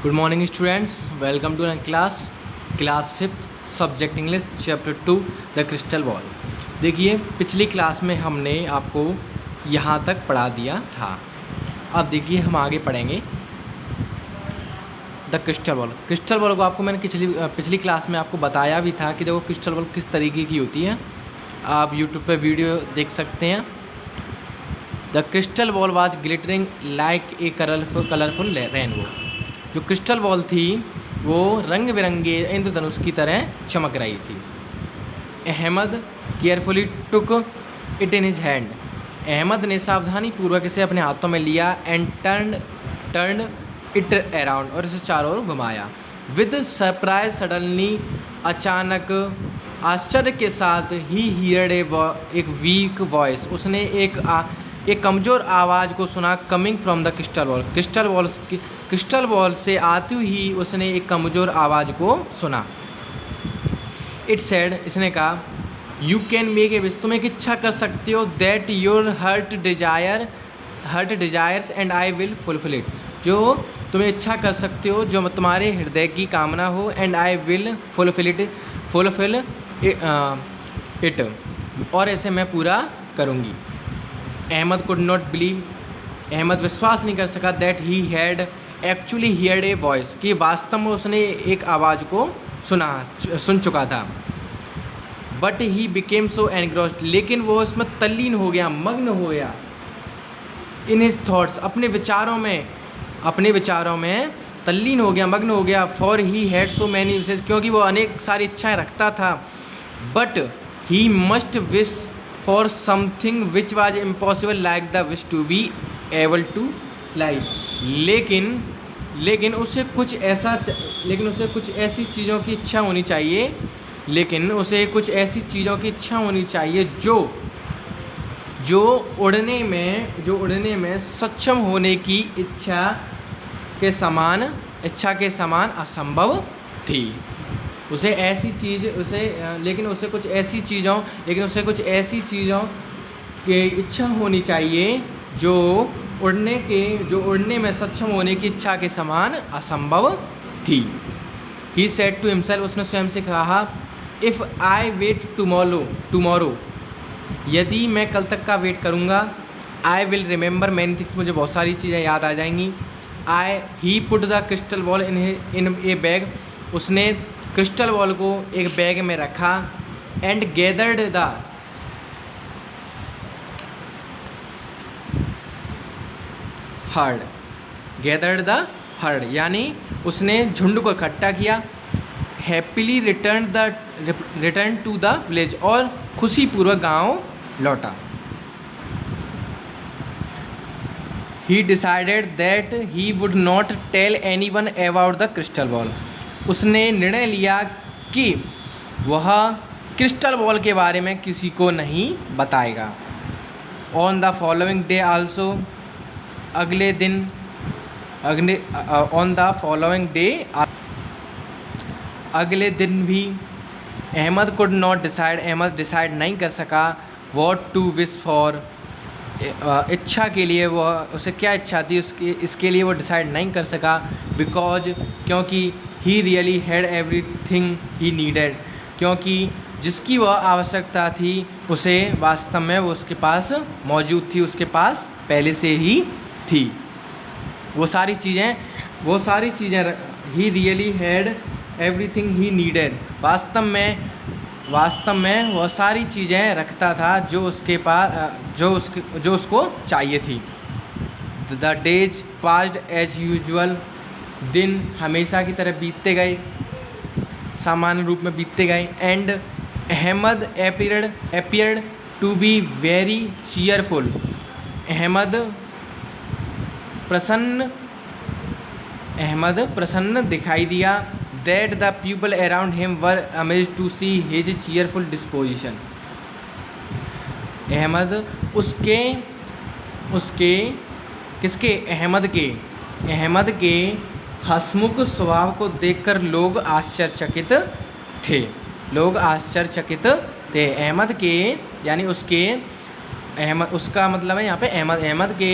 Good morning students, welcome to class fifth subject English chapter 2 the crystal ball. देखिए, पिछली class में हमने आपको यहाँ तक पढ़ा दिया था। अब देखिए हम आगे पढ़ेंगे the crystal ball. Crystal ball को आपको मैंने पिछली क्लास में आपको बताया भी था कि देखो क्रिस्टल बॉल किस तरीके की होती है। आप यूट्यूब पे वीडियो देख सकते हैं। The crystal ball was glittering like a colourful rainbow. जो क्रिस्टल बॉल थी वो रंग बिरंगे इंद्रधनुष की तरह चमक रही थी। Ahmad carefully took it in his hand. Ahmad ने सावधानी पूर्वक इसे अपने हाथों में लिया एंड टर्न इट अराउंड, और इसे चारों ओर घुमाया। विद सरप्राइज सडनली, अचानक आश्चर्य के साथ, ही हियर्ड एक वीक वॉइस, उसने एक कमज़ोर आवाज़ को सुना। Coming from the crystal ball, crystal ball से आती ही उसने एक कमज़ोर आवाज़ को सुना। इट सेड, इसने कहा, you can make a wish, तुम एक इच्छा कर सकते हो। That your heart desires and I will fulfil it, जो तुम्हें इच्छा कर सकते हो जो तुम्हारे हृदय की कामना हो। And I will fulfil it, और ऐसे मैं पूरा करूँगी। Ahmad could not believe, Ahmad विश्वास नहीं कर सका। That he had actually heard a voice, कि वास्तव में उसने एक आवाज़ को सुन चुका था। But he became so engrossed, लेकिन वो उसमें तल्लीन हो गया, मग्न हो गया। इन हिज थॉट्स, अपने विचारों में तल्लीन हो गया, मग्न हो गया। For he had so many wishes, क्योंकि वो अनेक सारी इच्छाएं रखता था। But he must wish for something which was impossible, like the wish to be able to fly. लेकिन उसे कुछ ऐसी चीज़ों की इच्छा होनी चाहिए, जो उड़ने में सक्षम होने की इच्छा के समान असंभव थी। उसे कुछ ऐसी चीज़ों की इच्छा होनी चाहिए जो उड़ने में सक्षम होने की इच्छा के समान असंभव थी। ही सेड टू हिमसेल्फ, उसने स्वयं से कहा, इफ़ आई वेट टुमारो, यदि मैं कल तक का वेट करूँगा, I will remember many things, मुझे बहुत सारी चीज़ें याद आ जाएंगी। He put the crystal ball in a bag, उसने क्रिस्टल बॉल को एक बैग में रखा। एंड गैदर्ड द हर्ड, यानी उसने झुंड को इकट्ठा किया। Happily return to the village, और खुशीपूर्वक गांव लौटा। He decided that he would not tell anyone about the crystal ball, उसने निर्णय लिया कि वह क्रिस्टल बॉल के बारे में किसी को नहीं बताएगा। On the following day also, अगले दिन भी Ahmad could not decide, Ahmad decide नहीं कर सका वॉट टू विश फॉर, इच्छा के लिए उसे क्या इच्छा थी इसके लिए वो डिसाइड नहीं कर सका। क्योंकि he really had everything he needed, क्योंकि जिसकी वह आवश्यकता थी उसे वास्तव में वो उसके पास मौजूद थी, उसके पास पहले से ही थी। वो सारी चीज़ें he really had everything he needed, वास्तव में वह सारी चीज़ें रखता था जो उसको चाहिए थी। The days passed as usual, दिन हमेशा की तरह बीतते गए, सामान्य रूप में बीतते गए। And Ahmad appeared to be very cheerful, Ahmad प्रसन्न दिखाई दिया। That the people around him were amazed to see his cheerful disposition, Ahmad के हंसमुख स्वभाव को देखकर लोग आश्चर्यचकित थे। अहमद के यानी उसका मतलब है यहाँ पे अहमद के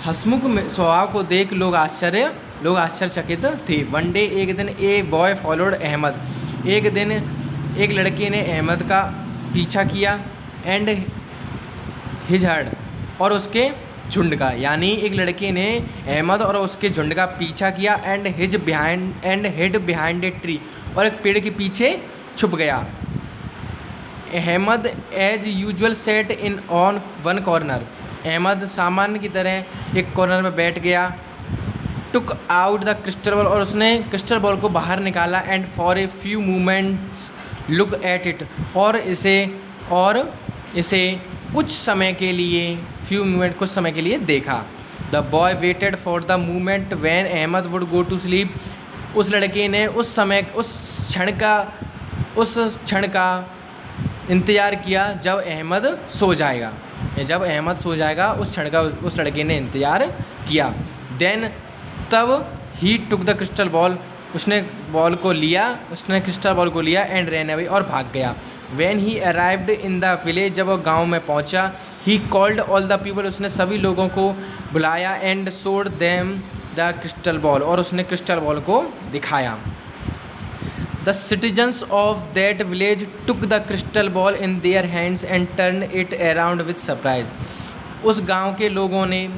हंसमुख स्वभाव को देख लोग आश्चर्यचकित थे। वन डे, एक दिन, ए बॉय फॉलोड अहमद, एक दिन एक लड़के ने अहमद का पीछा किया, एंड हिज हर्ड, और उसके झुंड का, यानी एक लड़के ने अहमद और उसके झुंड का पीछा किया, and hid behind a tree, और एक पेड़ के पीछे छुप गया। Ahmad as usual sat in on one corner, Ahmad सामान्य की तरह एक कॉर्नर में बैठ गया। Took out the crystal ball, और उसने क्रिस्टल बॉल को बाहर निकाला, and for a few moments look at it, और इसे कुछ समय के लिए देखा। The boy waited for the moment when Ahmad would go to sleep, उस लड़के ने उस क्षण का इंतज़ार किया जब अहमद सो जाएगा। उस क्षण का उस लड़के ने इंतज़ार किया। देन, तब ही टुक द क्रिस्टल बॉल, उसने क्रिस्टल बॉल को लिया, एंड रैन अवे, और भाग गया। When he arrived in the village, जब वो गांव में पहुंचा, he called all the people, उसने सभी लोगों को बुलाया, and showed them the crystal ball, और उसने क्रिस्टल बॉल को दिखाया। The citizens of that village took the crystal ball in their hands and turn it around with surprise, उस गांव के लोगों ने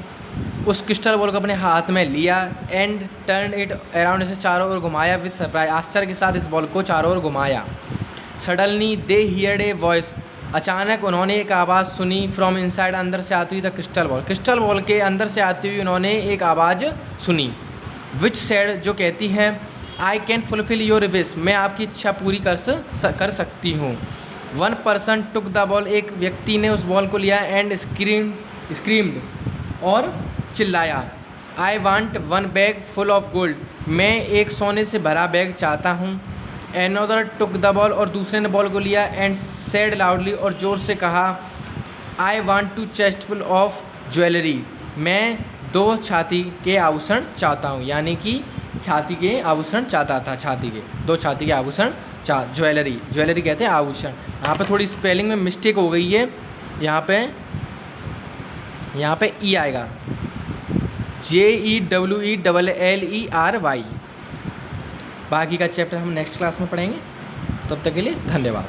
उस क्रिस्टल बॉल को अपने हाथ में लिया, एंड टर्न इट अराउंड, इसे चारों ओर घुमाया, विद सरप्राइज, आश्चर्य के साथ इस बॉल को चारों ओर घुमाया। Suddenly they heard a voice, अचानक उन्होंने एक आवाज़ सुनी, फ्रॉम इनसाइड, अंदर से आती हुई, द क्रिस्टल बॉल के अंदर से आती हुई उन्होंने एक आवाज़ सुनी, विच सेड, जो कहती है, I can fulfil your wish, मैं आपकी इच्छा पूरी कर सकती हूँ। One person took the ball, एक व्यक्ति ने उस बॉल को लिया, एंड स्क्रीम्ड, और चिल्लाया, I want one bag full of gold, मैं एक सोने से भरा बैग चाहता हूँ। एनोदर टुक द बॉल, और दूसरे ने बॉल को लिया, एंड सेड लाउडली, और ज़ोर से कहा, I want to chest full of jewellery, मैं 2 छाती के आभूषण चाहता हूँ, यानी कि छाती के आभूषण चाहता था, 2 छाती के आभूषण ज्वेलरी कहते हैं आभूषण। यहाँ पे थोड़ी स्पेलिंग में मिस्टेक हो गई है, यहाँ पे ई आएगा, JEWELLERY। बाकी का चैप्टर हम नेक्स्ट क्लास में पढ़ेंगे। तब तक के लिए धन्यवाद।